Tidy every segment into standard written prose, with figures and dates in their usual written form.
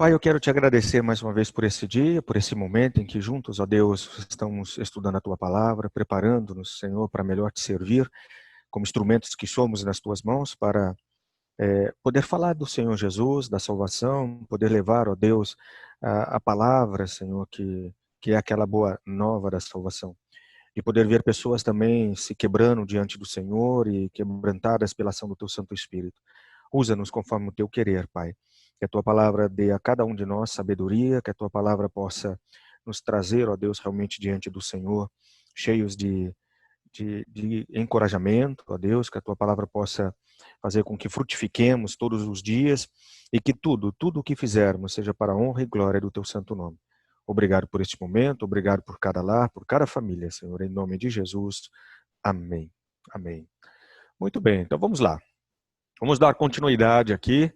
Pai, eu quero te agradecer mais uma vez por esse dia, por esse momento em que juntos, ó Deus, estamos estudando a Tua Palavra, preparando-nos, Senhor, para melhor te servir, como instrumentos que somos nas Tuas mãos, para poder falar do Senhor Jesus, da salvação, poder levar, ó Deus, a palavra, Senhor, que é aquela boa nova da salvação. E poder ver pessoas também se quebrando diante do Senhor e quebrantadas pela ação do Teu Santo Espírito. Usa-nos conforme o Teu querer, Pai. Que a Tua palavra dê a cada um de nós sabedoria, que a Tua palavra possa nos trazer, ó Deus, realmente diante do Senhor, cheios de encorajamento, ó Deus, que a Tua palavra possa fazer com que frutifiquemos todos os dias e que tudo o que fizermos seja para a honra e glória do Teu santo nome. Obrigado por este momento, obrigado por cada lar, por cada família, Senhor, em nome de Jesus. Amém. Amém. Muito bem, então vamos lá. Vamos dar continuidade aqui.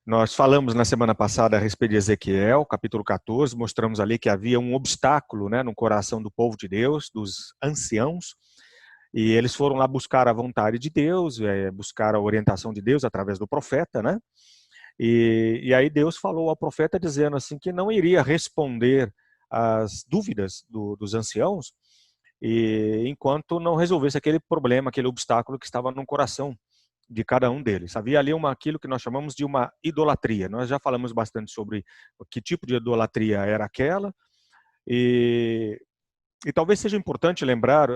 Nós falamos na semana passada a respeito de Ezequiel, capítulo 14, mostramos ali que havia um obstáculo, no coração do povo de Deus, dos anciãos, e eles foram lá buscar a vontade de Deus, buscar a orientação de Deus através do profeta, né? E aí Deus falou ao profeta dizendo assim que não iria responder às dúvidas dos anciãos enquanto não resolvesse aquele problema, aquele obstáculo que estava no coração de cada um deles. Havia ali aquilo que nós chamamos de uma idolatria. Nós já falamos bastante sobre que tipo de idolatria era aquela e talvez seja importante lembrar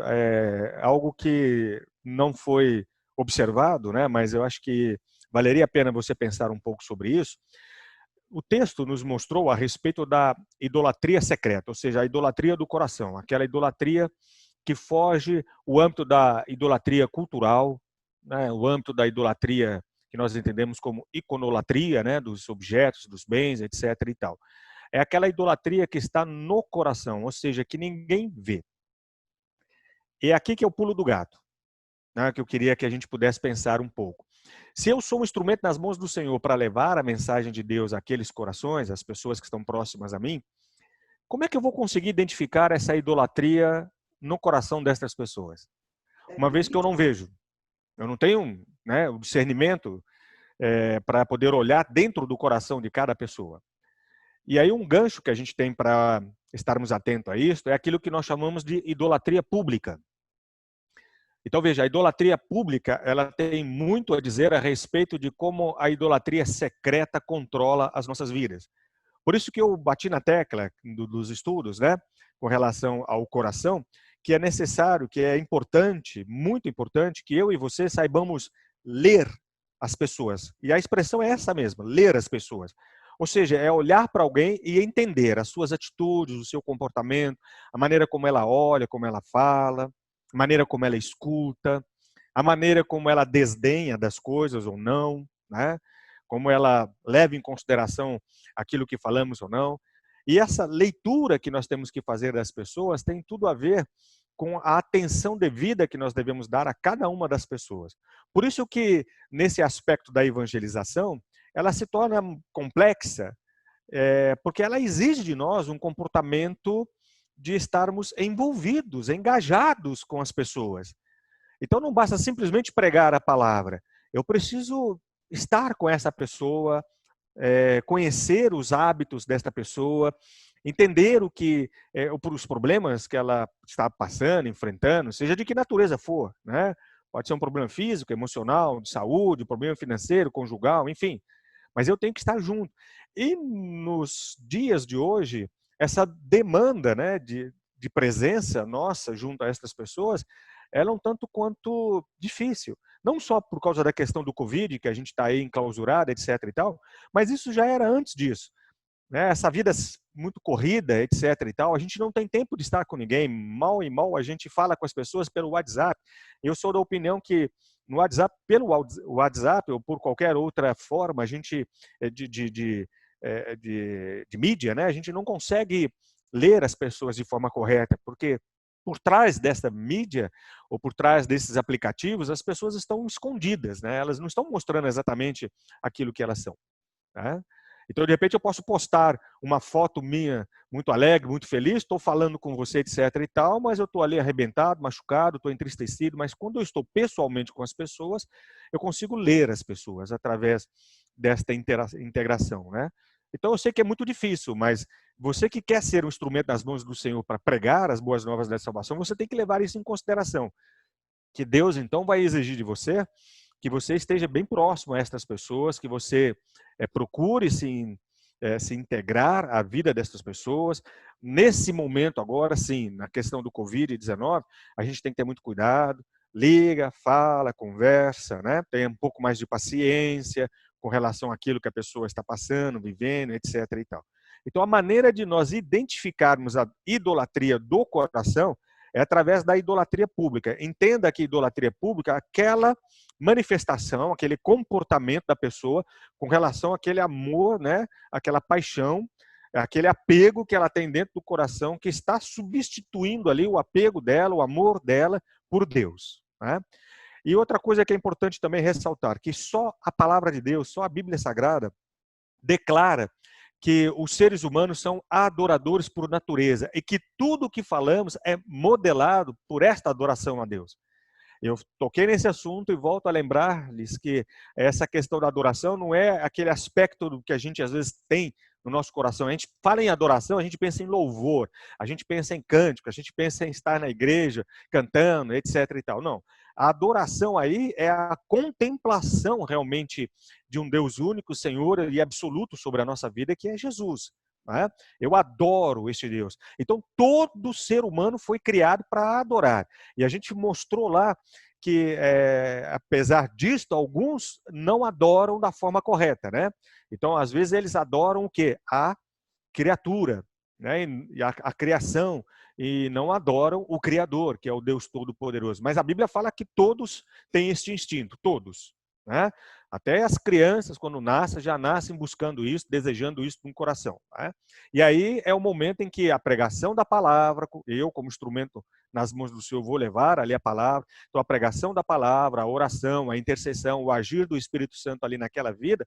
algo que não foi observado, né? Mas eu acho que valeria a pena você pensar um pouco sobre isso. O texto nos mostrou a respeito da idolatria secreta, ou seja, a idolatria do coração, aquela idolatria que foge o âmbito da idolatria cultural, né, o âmbito da idolatria que nós entendemos como iconolatria, né, dos objetos, dos bens, etc. e tal. É aquela idolatria que está no coração, ou seja, que ninguém vê. E é aqui que é o pulo do gato, né, que eu queria que a gente pudesse pensar um pouco. Se eu sou um instrumento nas mãos do Senhor para levar a mensagem de Deus àqueles corações, às pessoas que estão próximas a mim, como é que eu vou conseguir identificar essa idolatria no coração destas pessoas? Uma vez que eu não vejo, eu não tenho, né, o discernimento para poder olhar dentro do coração de cada pessoa. E aí um gancho que a gente tem para estarmos atentos a isso é aquilo que nós chamamos de idolatria pública. Então veja, a idolatria pública ela tem muito a dizer a respeito de como a idolatria secreta controla as nossas vidas. Por isso que eu bati na tecla dos estudos, né, com relação ao coração, que é necessário, que é importante, muito importante, que eu e você saibamos ler as pessoas. E a expressão é essa mesma, ler as pessoas. Ou seja, é olhar para alguém e entender as suas atitudes, o seu comportamento, a maneira como ela olha, como ela fala, a maneira como ela escuta, a maneira como ela desdenha das coisas ou não, né? Como ela leva em consideração aquilo que falamos ou não. E essa leitura que nós temos que fazer das pessoas tem tudo a ver com a atenção devida que nós devemos dar a cada uma das pessoas. Por isso que, nesse aspecto da evangelização, ela se torna complexa, porque ela exige de nós um comportamento de estarmos envolvidos, engajados com as pessoas. Então não basta simplesmente pregar a palavra. Eu preciso estar com essa pessoa, conhecer os hábitos desta pessoa, entender os problemas que ela está passando, enfrentando, seja de que natureza for, né? Pode ser um problema físico, emocional, de saúde, um problema financeiro, conjugal, enfim. Mas eu tenho que estar junto. E nos dias de hoje, essa demanda, né, de presença nossa junto a essas pessoas, ela é um tanto quanto difícil. Não só por causa da questão do Covid, que a gente está aí enclausurado, etc. e tal, mas isso já era antes disso. Né? Essa vida muito corrida, etc. e tal, a gente não tem tempo de estar com ninguém. Mal e mal a gente fala com as pessoas pelo WhatsApp. Eu sou da opinião que no WhatsApp, pelo WhatsApp ou por qualquer outra forma, a gente de mídia, né? A gente não consegue ler as pessoas de forma correta, porque por trás dessa mídia ou por trás desses aplicativos, as pessoas estão escondidas, né? Elas não estão mostrando exatamente aquilo que elas são. Né? Então, de repente, eu posso postar uma foto minha muito alegre, muito feliz, estou falando com você, etc. e tal, mas eu estou ali arrebentado, machucado, estou entristecido, mas quando eu estou pessoalmente com as pessoas, eu consigo ler as pessoas através desta integração, né? Então eu sei que é muito difícil, mas você que quer ser um instrumento nas mãos do Senhor para pregar as boas novas da salvação, você tem que levar isso em consideração. Que Deus então vai exigir de você que você esteja bem próximo a estas pessoas, que você procure se integrar à vida dessas pessoas. Nesse momento agora, sim, na questão do Covid-19, a gente tem que ter muito cuidado, liga, fala, conversa, né? Tenha um pouco mais de paciência com relação àquilo que a pessoa está passando, vivendo, etc. e tal. Então, a maneira de nós identificarmos a idolatria do coração é através da idolatria pública. Entenda que idolatria pública é aquela manifestação, aquele comportamento da pessoa com relação àquele amor, né, aquela paixão, aquele apego que ela tem dentro do coração, que está substituindo ali o apego dela, o amor dela por Deus, né? E outra coisa que é importante também ressaltar, que só a palavra de Deus, só a Bíblia Sagrada declara que os seres humanos são adoradores por natureza e que tudo o que falamos é modelado por esta adoração a Deus. Eu toquei nesse assunto e volto a lembrar-lhes que essa questão da adoração não é aquele aspecto do que a gente às vezes tem no nosso coração. A gente fala em adoração, a gente pensa em louvor, a gente pensa em cântico, a gente pensa em estar na igreja cantando, etc. e tal. Não. A adoração aí é a contemplação realmente de um Deus único, Senhor e absoluto sobre a nossa vida, que é Jesus. Né? Eu adoro este Deus. Então, todo ser humano foi criado para adorar. E a gente mostrou lá que, apesar disto, alguns não adoram da forma correta, né? Então, às vezes, eles adoram o quê? A criatura, né? E a criação, e não adoram o Criador, que é o Deus Todo-Poderoso. Mas a Bíblia fala que todos têm este instinto, todos. Né? Até as crianças, quando nascem, já nascem buscando isso, desejando isso no coração. Né? E aí é o momento em que a pregação da palavra, eu como instrumento nas mãos do Senhor vou levar ali a palavra, então a pregação da palavra, a oração, a intercessão, o agir do Espírito Santo ali naquela vida,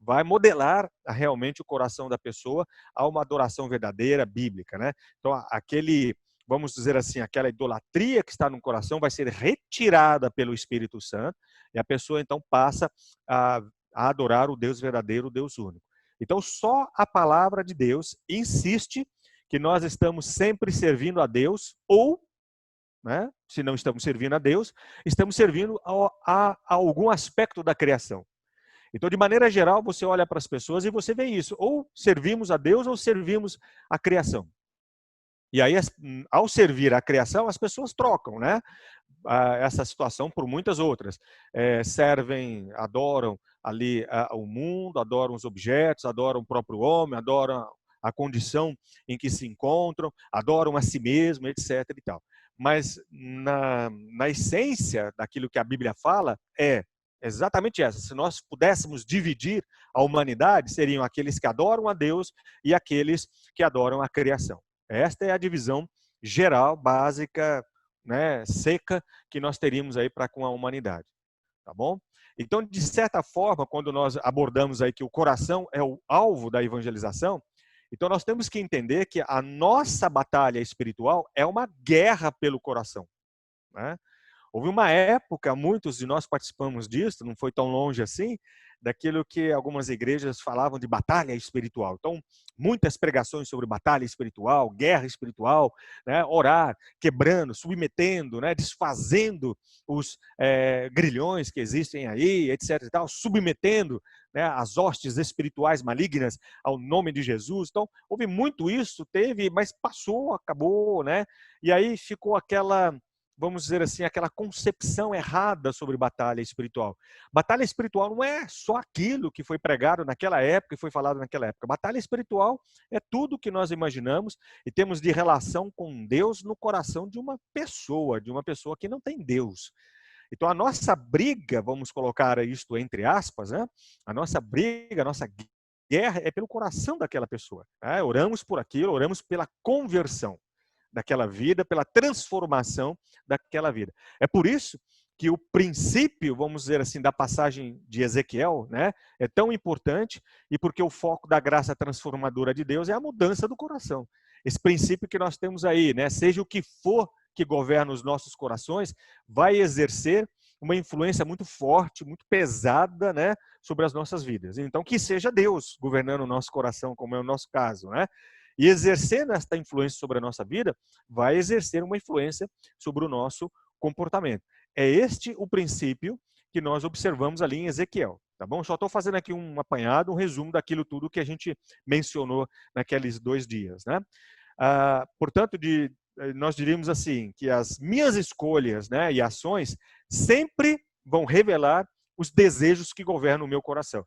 vai modelar realmente o coração da pessoa a uma adoração verdadeira, bíblica. Né? Então aquele, vamos dizer assim, aquela idolatria que está no coração vai ser retirada pelo Espírito Santo e a pessoa então passa a adorar o Deus verdadeiro, o Deus único. Então só a palavra de Deus insiste que nós estamos sempre servindo a Deus ou, né, se não estamos servindo a Deus, estamos servindo a algum aspecto da criação. Então, de maneira geral, você olha para as pessoas e você vê isso. Ou servimos a Deus ou servimos a criação. E aí, ao servir a criação, as pessoas trocam, né? Essa situação por muitas outras. Servem, adoram ali o mundo, adoram os objetos, adoram o próprio homem, adoram a condição em que se encontram, adoram a si mesmo, etc. e tal. Mas na essência daquilo que a Bíblia fala é exatamente essa. Se nós pudéssemos dividir a humanidade, seriam aqueles que adoram a Deus e aqueles que adoram a criação. Esta é a divisão geral, básica, né, seca, que nós teríamos aí para com a humanidade. Tá bom? Então, de certa forma, quando nós abordamos aí que o coração é o alvo da evangelização, então nós temos que entender que a nossa batalha espiritual é uma guerra pelo coração. Né? Houve uma época, muitos de nós participamos disso, não foi tão longe assim, daquilo que algumas igrejas falavam de batalha espiritual. Então, muitas pregações sobre batalha espiritual, guerra espiritual, né, orar, quebrando, submetendo, né, desfazendo os grilhões que existem aí, etc. E tal, submetendo, né, as hostes espirituais malignas ao nome de Jesus. Então, houve muito isso, mas passou, acabou, né? E aí ficou aquela, vamos dizer assim, aquela concepção errada sobre batalha espiritual. Batalha espiritual não é só aquilo que foi pregado naquela época e foi falado naquela época. Batalha espiritual é tudo que nós imaginamos e temos de relação com Deus no coração de uma pessoa que não tem Deus. Então a nossa briga, vamos colocar isto entre aspas, né? A nossa briga, a nossa guerra é pelo coração daquela pessoa. Né? Oramos por aquilo, oramos pela conversão daquela vida, pela transformação daquela vida. É por isso que o princípio, vamos dizer assim, da passagem de Ezequiel, né, é tão importante, e porque o foco da graça transformadora de Deus é a mudança do coração. Esse princípio que nós temos aí, né, seja o que for que governa os nossos corações, vai exercer uma influência muito forte, muito pesada, né, sobre as nossas vidas. Então, que seja Deus governando o nosso coração, como é o nosso caso, né? E exercendo esta influência sobre a nossa vida, vai exercer uma influência sobre o nosso comportamento. É este o princípio que nós observamos ali em Ezequiel, tá bom? Só estou fazendo aqui um apanhado, um resumo daquilo tudo que a gente mencionou naqueles 2 dias, né? Portanto, nós diríamos assim, que as minhas escolhas, né, e ações sempre vão revelar os desejos que governam o meu coração.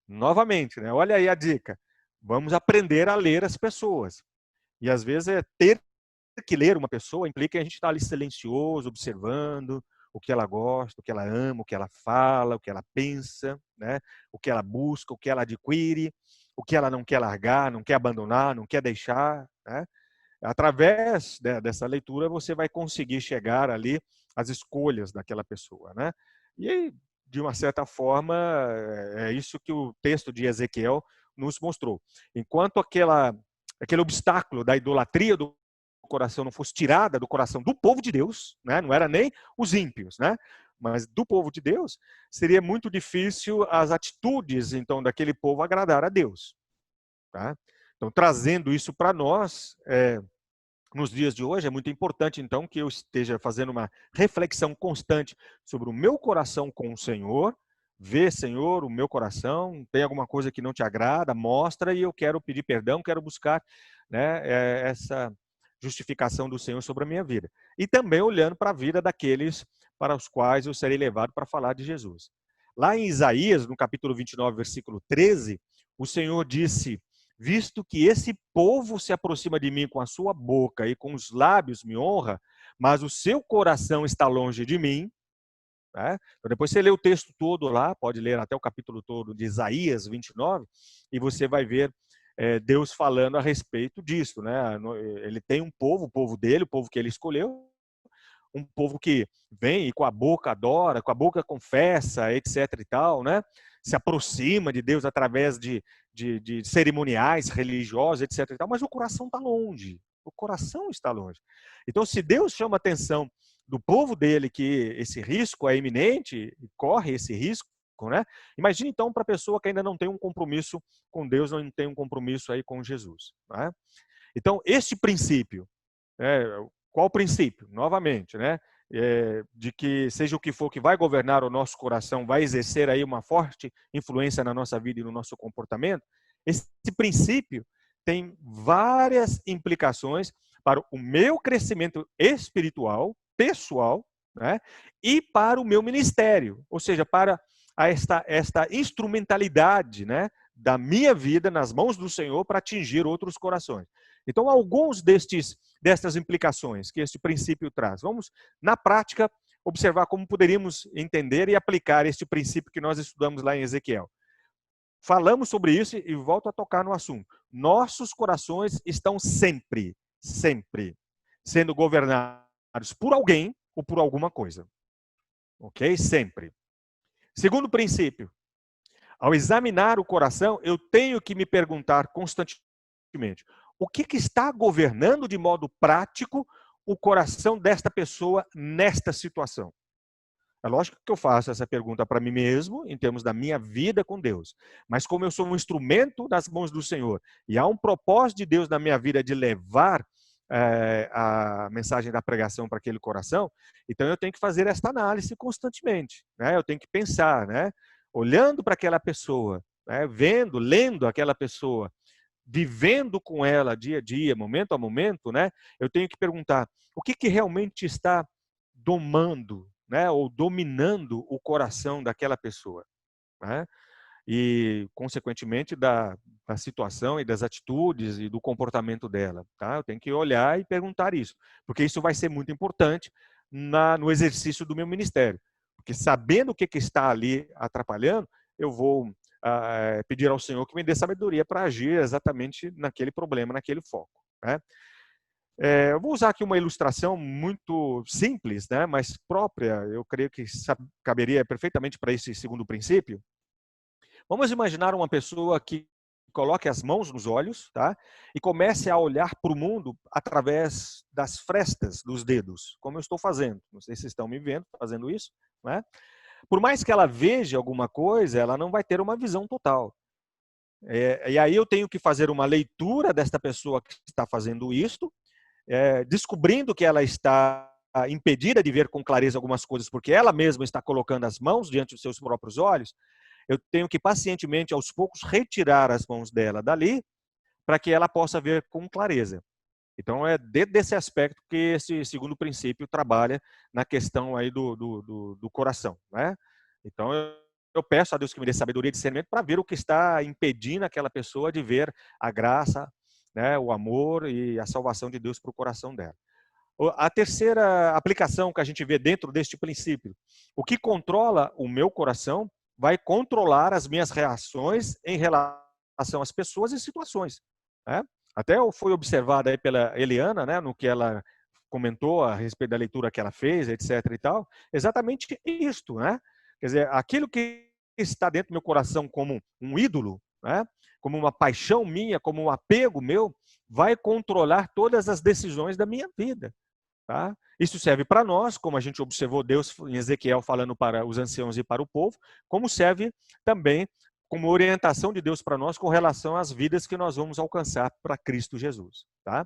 Novamente, né, olha aí a dica. Vamos aprender a ler as pessoas. E às vezes ter que ler uma pessoa implica a gente estar ali silencioso, observando o que ela gosta, o que ela ama, o que ela fala, o que ela pensa, né, o que ela busca, o que ela adquire, o que ela não quer largar, não quer abandonar, não quer deixar, né? Através dessa leitura, você vai conseguir chegar ali às escolhas daquela pessoa, né? E, de uma certa forma, é isso que o texto de Ezequiel nos mostrou. Enquanto aquele obstáculo da idolatria do coração não fosse tirada do coração do povo de Deus, né? Não era nem os ímpios, né? Mas do povo de Deus, seria muito difícil as atitudes, então, daquele povo agradar a Deus. Tá? Então, trazendo isso para nós, nos dias de hoje, é muito importante, então, que eu esteja fazendo uma reflexão constante sobre o meu coração com o Senhor. Vê, Senhor, o meu coração, tem alguma coisa que não te agrada, mostra, e eu quero pedir perdão, quero buscar, né, essa justificação do Senhor sobre a minha vida. E também olhando para a vida daqueles para os quais eu serei levado para falar de Jesus. Lá em Isaías, no capítulo 29, versículo 13, o Senhor disse: visto que esse povo se aproxima de mim com a sua boca e com os lábios me honra, mas o seu coração está longe de mim. Né? Então, depois você lê o texto todo lá, pode ler até o capítulo todo de Isaías 29, e você vai ver Deus falando a respeito disso. Né? Ele tem um povo, o povo dele, o povo que ele escolheu, um povo que vem e com a boca adora, com a boca confessa, etc. e tal, né? Se aproxima de Deus através de cerimoniais religiosos, etc. e tal, mas o coração está longe. O coração está longe. Então, se Deus chama a atenção do povo dele que esse risco é iminente, corre esse risco, né? Imagine então para a pessoa que ainda não tem um compromisso com Deus, não tem um compromisso aí com Jesus. Né? Então, este princípio, né, qual o princípio? Novamente, né? De que seja o que for que vai governar o nosso coração, vai exercer aí uma forte influência na nossa vida e no nosso comportamento. Esse princípio tem várias implicações para o meu crescimento espiritual, pessoal, né? E para o meu ministério, ou seja, para esta instrumentalidade, né, da minha vida nas mãos do Senhor para atingir outros corações. Então, alguns destas implicações que este princípio traz. Vamos, na prática, observar como poderíamos entender e aplicar este princípio que nós estudamos lá em Ezequiel. Falamos sobre isso e volto a tocar no assunto. Nossos corações estão sempre sendo governados por alguém ou por alguma coisa. Ok? Sempre. Segundo princípio, ao examinar o coração, eu tenho que me perguntar constantemente: o que está governando de modo prático o coração desta pessoa nesta situação? É lógico que eu faço essa pergunta para mim mesmo, em termos da minha vida com Deus. Mas como eu sou um instrumento nas mãos do Senhor, e há um propósito de Deus na minha vida de levar a mensagem da pregação para aquele coração, então eu tenho que fazer esta análise constantemente. Né? Eu tenho que pensar, né? Olhando para aquela pessoa, né? Vendo, lendo aquela pessoa, vivendo com ela dia a dia, momento a momento, né? Eu tenho que perguntar o que realmente está domando, né? Ou dominando o coração daquela pessoa, né? E, consequentemente, da situação e das atitudes e do comportamento dela. Tá? Eu tenho que olhar e perguntar isso, porque isso vai ser muito importante no exercício do meu ministério. Porque sabendo o que está ali atrapalhando, eu vou pedir ao Senhor que me dê sabedoria para agir exatamente naquele problema, naquele foco. Né? Eu vou usar aqui uma ilustração muito simples, né, mas própria, eu creio que caberia perfeitamente para esse segundo princípio. Vamos imaginar uma pessoa que coloque as mãos nos olhos, tá? E comece a olhar para o mundo através das frestas dos dedos, como eu estou fazendo. Não sei se vocês estão me vendo fazendo isso, né? Por mais que ela veja alguma coisa, ela não vai ter uma visão total. E aí eu tenho que fazer uma leitura desta pessoa que está fazendo isto, descobrindo que ela está impedida de ver com clareza algumas coisas, porque ela mesma está colocando as mãos diante dos seus próprios olhos. Eu tenho que pacientemente, aos poucos, retirar as mãos dela dali, para que ela possa ver com clareza. Então, é dentro desse aspecto que esse segundo princípio trabalha na questão aí do coração, né? Então, eu peço a Deus que me dê sabedoria e discernimento para ver o que está impedindo aquela pessoa de ver a graça, né, o amor e a salvação de Deus para o coração dela. A terceira aplicação que a gente vê dentro deste princípio: o que controla o meu coração vai controlar as minhas reações em relação às pessoas e situações, né? Até foi observado aí pela Eliana, né, no que ela comentou a respeito da leitura que ela fez, etc e tal, exatamente isto, né? Quer dizer, aquilo que está dentro do meu coração como um ídolo, né, como uma paixão minha, como um apego meu, vai controlar todas as decisões da minha vida. Tá? Isso serve para nós, como a gente observou Deus em Ezequiel falando para os anciãos e para o povo, como serve também como orientação de Deus para nós com relação às vidas que nós vamos alcançar para Cristo Jesus. Tá?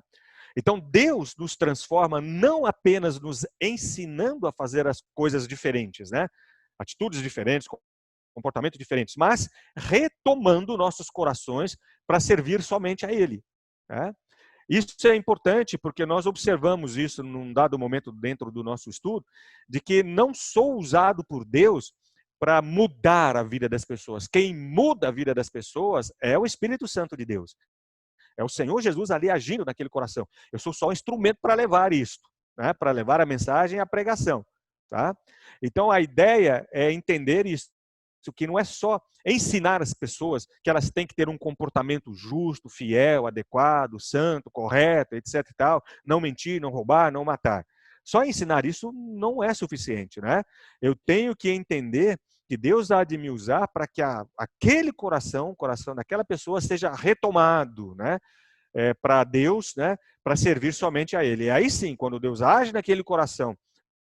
Então Deus nos transforma não apenas nos ensinando a fazer as coisas diferentes, né? Atitudes diferentes, comportamentos diferentes, mas retomando nossos corações para servir somente a Ele. Né? Isso é importante porque nós observamos isso num dado momento dentro do nosso estudo, de que não sou usado por Deus para mudar a vida das pessoas. Quem muda a vida das pessoas é o Espírito Santo de Deus. É o Senhor Jesus ali agindo naquele coração. Eu sou só um instrumento para levar isto, né? Para levar a mensagem e a pregação. Tá? Então a ideia é entender isso, que não é só ensinar as pessoas que elas têm que ter um comportamento justo, fiel, adequado, santo, correto, etc e tal, não mentir, não roubar, não matar. Só ensinar isso não é suficiente, né? Eu tenho que entender que Deus há de me usar para que aquele coração, o coração daquela pessoa seja retomado, né? Para Deus, né? Para servir somente a Ele. E aí sim, quando Deus age naquele coração,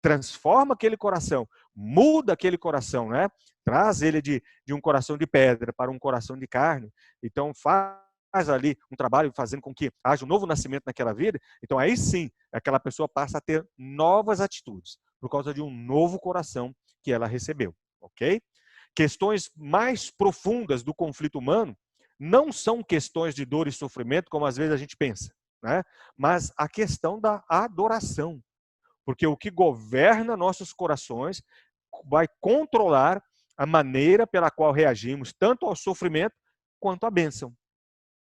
transforma aquele coração, muda aquele coração, né? Traz ele de um coração de pedra para um coração de carne. Então faz ali um trabalho fazendo com que haja um novo nascimento naquela vida. Então aí sim, aquela pessoa passa a ter novas atitudes por causa de um novo coração que ela recebeu, ok? Questões mais profundas do conflito humano não são questões de dor e sofrimento, como às vezes a gente pensa, né? Mas a questão da adoração. Porque o que governa nossos corações vai controlar a maneira pela qual reagimos tanto ao sofrimento quanto à bênção.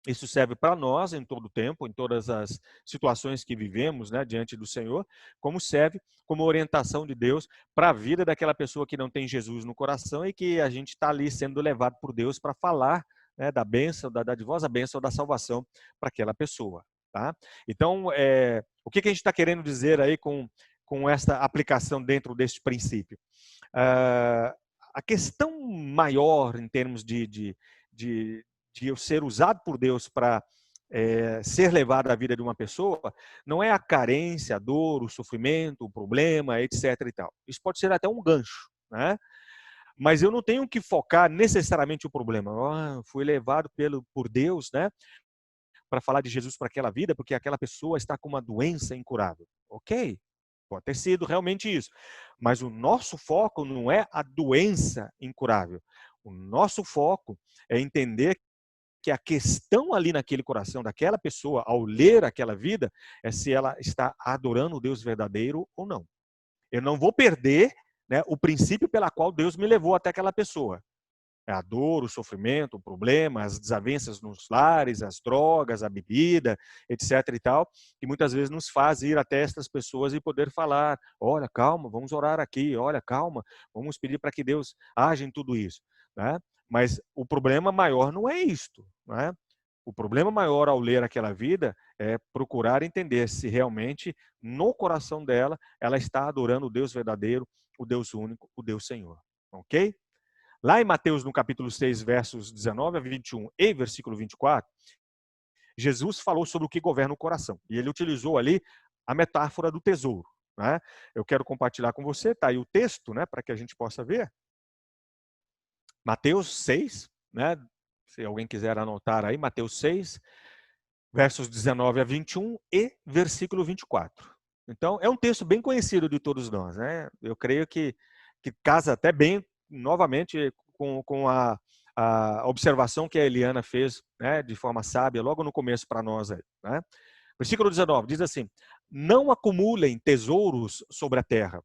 Isso serve para nós em todo o tempo, em todas as situações que vivemos, né, diante do Senhor, como serve como orientação de Deus para a vida daquela pessoa que não tem Jesus no coração e que a gente está ali sendo levado por Deus para falar, né, da bênção, da dadivosa bênção da salvação para aquela pessoa. Tá? Então, o que a gente está querendo dizer aí com esta aplicação dentro deste princípio? A questão maior em termos de eu ser usado por Deus para ser levado à vida de uma pessoa, não é a carência, a dor, o sofrimento, o problema, etc. e tal. Isso pode ser até um gancho, né? Mas eu não tenho que focar necessariamente o problema. Fui levado por Deus, né, para falar de Jesus para aquela vida, porque aquela pessoa está com uma doença incurável. Ok, pode ter sido realmente isso. Mas o nosso foco não é a doença incurável. O nosso foco é entender que a questão ali naquele coração daquela pessoa, ao ler aquela vida, é se ela está adorando o Deus verdadeiro ou não. Eu não vou perder, né, o princípio pela qual Deus me levou até aquela pessoa. É a dor, o sofrimento, o problema, as desavenças nos lares, as drogas, a bebida, etc. e tal, que muitas vezes nos faz ir até estas pessoas e poder falar: olha, calma, vamos orar aqui, olha, calma, vamos pedir para que Deus age em tudo isso. Né? Mas o problema maior não é isto. Né? O problema maior ao ler aquela vida é procurar entender se realmente no coração dela ela está adorando o Deus verdadeiro, o Deus único, o Deus Senhor. Ok? Lá em Mateus, no capítulo 6, versos 19 a 21 e versículo 24, Jesus falou sobre o que governa o coração. E ele utilizou ali a metáfora do tesouro. Né? Eu quero compartilhar com você, tá aí o texto, né, para que a gente possa ver. Mateus 6, né? Se alguém quiser anotar aí, Mateus 6, versos 19 a 21 e versículo 24. Então, é um texto bem conhecido de todos nós, né? Eu creio que casa até bem, novamente, com a observação que a Eliana fez, né, de forma sábia, logo no começo para nós aí, né? Versículo 19 diz assim: não acumulem tesouros sobre a terra,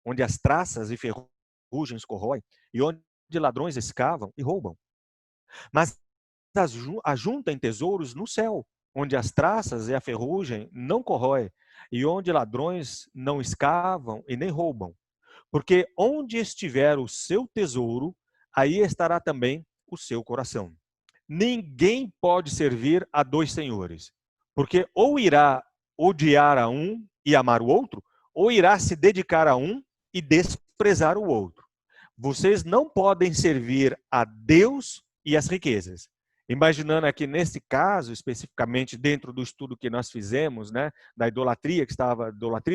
onde as traças e ferrugens corroem, e onde ladrões escavam e roubam. Mas ajuntem tesouros no céu, onde as traças e a ferrugem não corroem, e onde ladrões não escavam e nem roubam. Porque onde estiver o seu tesouro, aí estará também o seu coração. Ninguém pode servir a dois senhores, porque ou irá odiar a um e amar o outro, ou irá se dedicar a um e desprezar o outro. Vocês não podem servir a Deus e as riquezas. Imaginando aqui nesse caso, especificamente dentro do estudo que nós fizemos, né, da idolatria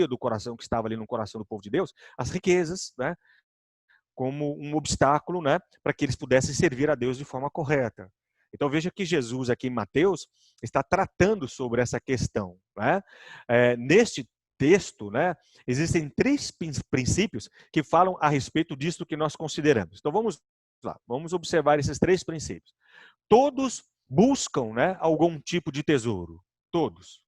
do coração que estava ali no coração do povo de Deus, as riquezas, né, como um obstáculo, né, para que eles pudessem servir a Deus de forma correta. Então veja que Jesus aqui em Mateus está tratando sobre essa questão. Né? Neste texto, né, existem três princípios que falam a respeito disso que nós consideramos. Então vamos lá, vamos observar esses três princípios. Todos buscam, né, algum tipo de tesouro. Todos.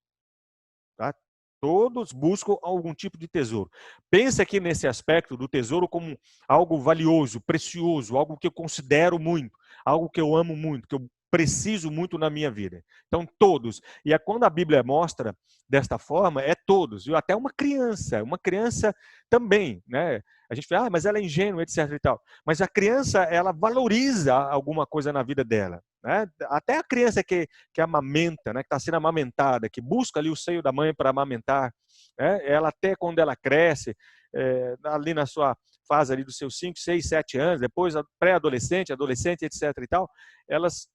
Tá? Todos buscam algum tipo de tesouro. Pensa aqui nesse aspecto do tesouro como algo valioso, precioso, algo que eu considero muito, algo que eu amo muito, que eu preciso muito na minha vida. Então, todos. E é quando a Bíblia mostra desta forma, é todos. E até uma criança também, né? A gente fala, mas ela é ingênua, etc e tal. Mas a criança, ela valoriza alguma coisa na vida dela. Né? Até a criança que amamenta, né? Que está sendo amamentada, que busca ali o seio da mãe para amamentar, né? Ela até quando ela cresce, ali na sua fase ali dos seus 5, 6, 7 anos, depois pré-adolescente, adolescente, etc e tal, elas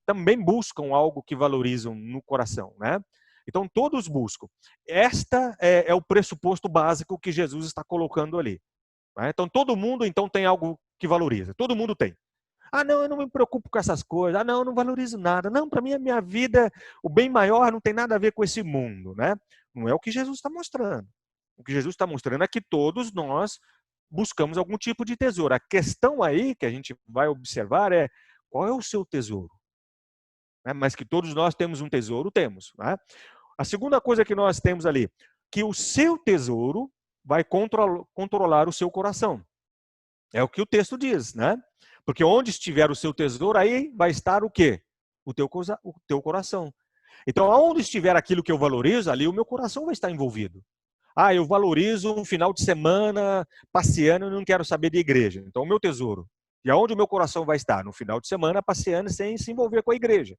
também buscam algo que valorizam no coração, né? Então todos buscam. Esta é o pressuposto básico que Jesus está colocando ali. Né? Então todo mundo então tem algo que valoriza, todo mundo tem. Ah, não, eu não me preocupo com essas coisas. Ah, não, eu não valorizo nada. Não, para mim a minha vida, o bem maior não tem nada a ver com esse mundo, né? Não é o que Jesus está mostrando. O que Jesus está mostrando é que todos nós buscamos algum tipo de tesouro. A questão aí que a gente vai observar é qual é o seu tesouro? Né? Mas que todos nós temos um tesouro, temos. Né? A segunda coisa que nós temos ali, que o seu tesouro vai controlar o seu coração. É o que o texto diz, né? Porque onde estiver o seu tesouro, aí vai estar o quê? O teu coração. Então, aonde estiver aquilo que eu valorizo, ali o meu coração vai estar envolvido. Ah, eu valorizo um final de semana passeando e não quero saber de igreja. Então, o meu tesouro. E aonde o meu coração vai estar? No final de semana passeando sem se envolver com a igreja.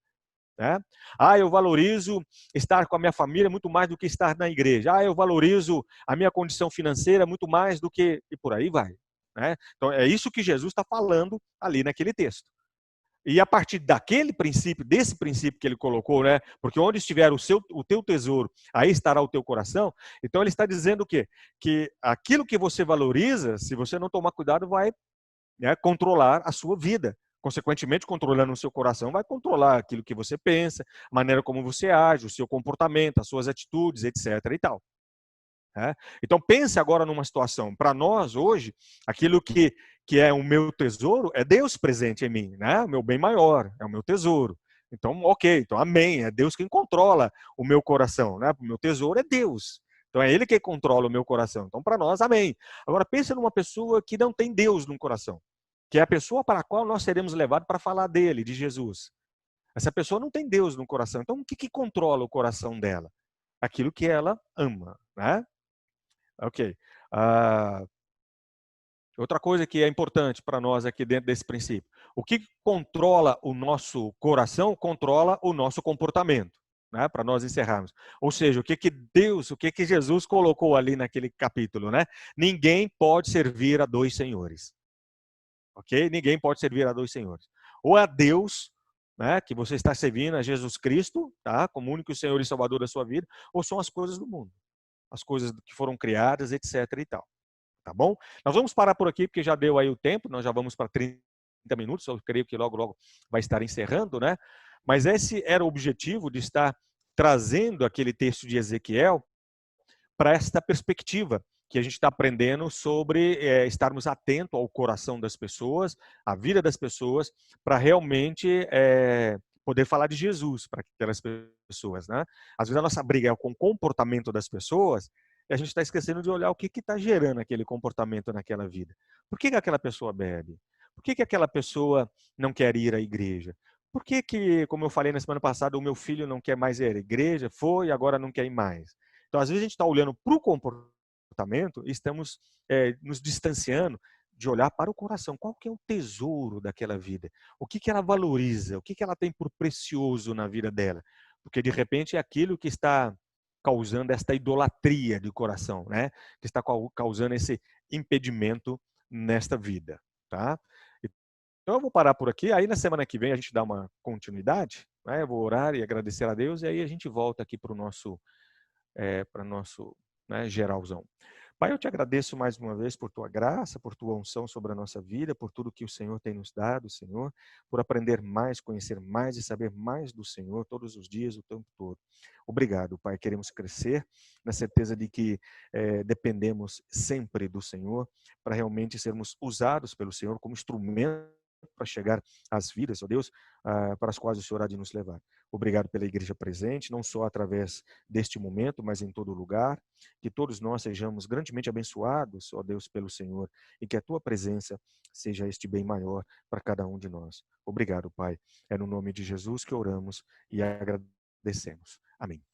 Né? Ah, eu valorizo estar com a minha família muito mais do que estar na igreja. Ah, eu valorizo a minha condição financeira muito mais do que... E por aí vai. Né? Então, é isso que Jesus está falando ali naquele texto. E a partir daquele princípio, desse princípio que ele colocou, né? Porque onde estiver o teu tesouro, aí estará o teu coração. Então ele está dizendo o quê? Que aquilo que você valoriza, se você não tomar cuidado, vai, né, controlar a sua vida. Consequentemente, controlando o seu coração, vai controlar aquilo que você pensa, a maneira como você age, o seu comportamento, as suas atitudes, etc. e tal. Então pense agora numa situação, para nós hoje, aquilo que é o meu tesouro é Deus presente em mim, né? O meu bem maior, é o meu tesouro. Então, ok, então amém, é Deus quem controla o meu coração, né? O meu tesouro é Deus. Então é Ele que controla o meu coração. Então para nós, amém. Agora pense numa pessoa que não tem Deus no coração, que é a pessoa para a qual nós seremos levados para falar dele, de Jesus. Essa pessoa não tem Deus no coração. Então o que controla o coração dela? Aquilo que ela ama, né? Ok. Ah, outra coisa que é importante para nós aqui dentro desse princípio. O que controla o nosso coração, controla o nosso comportamento. Né, para nós encerrarmos. Ou seja, o que Jesus colocou ali naquele capítulo, né? Ninguém pode servir a dois senhores. ok? Ninguém pode servir a dois senhores. Ou a Deus, né, que você está servindo, a Jesus Cristo, tá, como único Senhor e Salvador da sua vida, ou são as coisas do mundo, as coisas que foram criadas, etc. e tal. Tá bom? Nós vamos parar por aqui, porque já deu aí o tempo, nós já vamos para 30 minutos, eu creio que logo, logo vai estar encerrando, né? Mas esse era o objetivo de estar trazendo aquele texto de Ezequiel para esta perspectiva que a gente está aprendendo sobre estarmos atentos ao coração das pessoas, à vida das pessoas, para realmente poder falar de Jesus para aquelas pessoas, né? Às vezes a nossa briga é com o comportamento das pessoas e a gente está esquecendo de olhar o que está gerando aquele comportamento naquela vida. Por que aquela pessoa bebe? Por que aquela pessoa não quer ir à igreja? Por que, como eu falei na semana passada, o meu filho não quer mais ir à igreja, foi e agora não quer ir mais? Então, às vezes, a gente está olhando para o comportamento e estamos nos distanciando de olhar para o coração. Qual que é o tesouro daquela vida? O que ela valoriza? O que ela tem por precioso na vida dela? Porque, de repente, é aquilo que está causando esta idolatria de coração, né? Que está causando esse impedimento nesta vida, tá? Então, eu vou parar por aqui. Aí, na semana que vem, a gente dá uma continuidade, né? Eu vou orar e agradecer a Deus, e aí a gente volta aqui para nosso, né, geralzão. Pai, eu te agradeço mais uma vez por tua graça, por tua unção sobre a nossa vida, por tudo que o Senhor tem nos dado, Senhor, por aprender mais, conhecer mais e saber mais do Senhor todos os dias, o tempo todo. Obrigado, Pai. Queremos crescer na certeza de que dependemos sempre do Senhor para realmente sermos usados pelo Senhor como instrumento para chegar às vidas, ó Deus, para as quais o Senhor há de nos levar. Obrigado pela igreja presente, não só através deste momento, mas em todo lugar. Que todos nós sejamos grandemente abençoados, ó Deus, pelo Senhor, e que a tua presença seja este bem maior para cada um de nós. Obrigado, Pai. É no nome de Jesus que oramos e agradecemos. Amém.